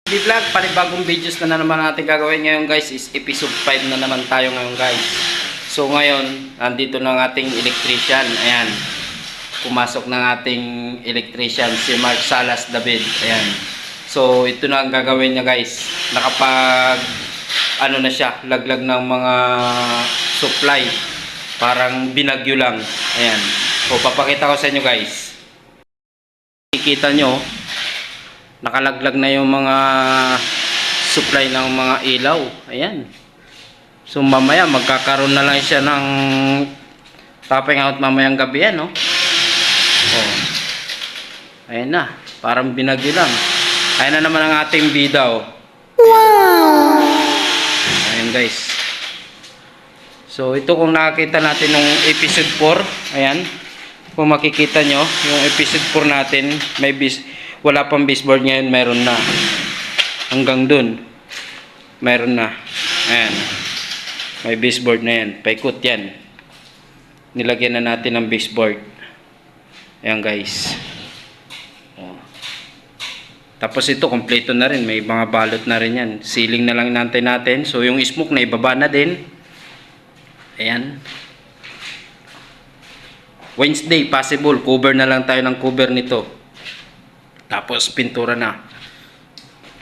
Vlog, panibagong videos na naman natin gagawin ngayon guys is episode 5 na naman tayo ngayon guys. So ngayon, nandito na ang ating electrician. Ayan, pumasok ng ating electrician si Mark Salas David. Ayan. So ito na ang gagawin niya guys. Nakapag ano na siya, laglag ng mga supply. Parang binagyo lang. Ayan. So papakita ko sa inyo guys. Kikita nyo, nakalaglag na yung mga supply ng mga ilaw. Ayan. So mamaya magkakaroon na lang siya ng topping out mamayang gabi yan, no? Oh. Ayan na. Parang binagyo lang. Ayan na naman ang ating bidaw. Wow! Ayan guys. So ito kung nakakita natin ng episode 4. Ayan. Kung makikita nyo, yung episode 4 natin, may wala pang baseboard ngayon, meron na. Hanggang dun, meron na. Ayan. May baseboard na yan. Paikot yan. Nilagyan na natin ng baseboard. Ayan guys. Oh. Tapos ito, kompleto na rin. May mga balot na rin yan. Ceiling na lang nantay natin. So yung smoke na ibaba na din. Ayan. Wednesday, possible. Cover na lang tayo ng cover nito. Tapos pintura na.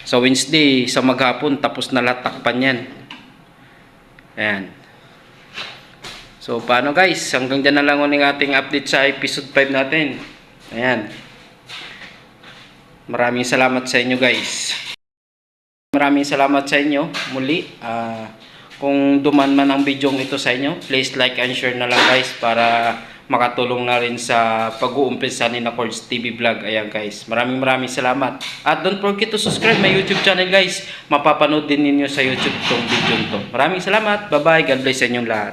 Sa Wednesday, sa maghapon, tapos na latakpan yan. Ayan. So, paano guys? Hanggang dyan na lang uling ating update sa episode 5 natin. Ayan. Maraming salamat sa inyo guys. Maraming salamat sa inyo. Muli, kung duman man ang video ito sa inyo, please like and share na lang guys para makatulong na rin sa pag-uumpisa ni Cords TV Vlog. Ayan guys, maraming salamat. At don't forget to subscribe my YouTube channel guys. Mapapanood din ninyo sa YouTube itong video ito. Maraming salamat. Bye bye. God bless sa inyong lahat.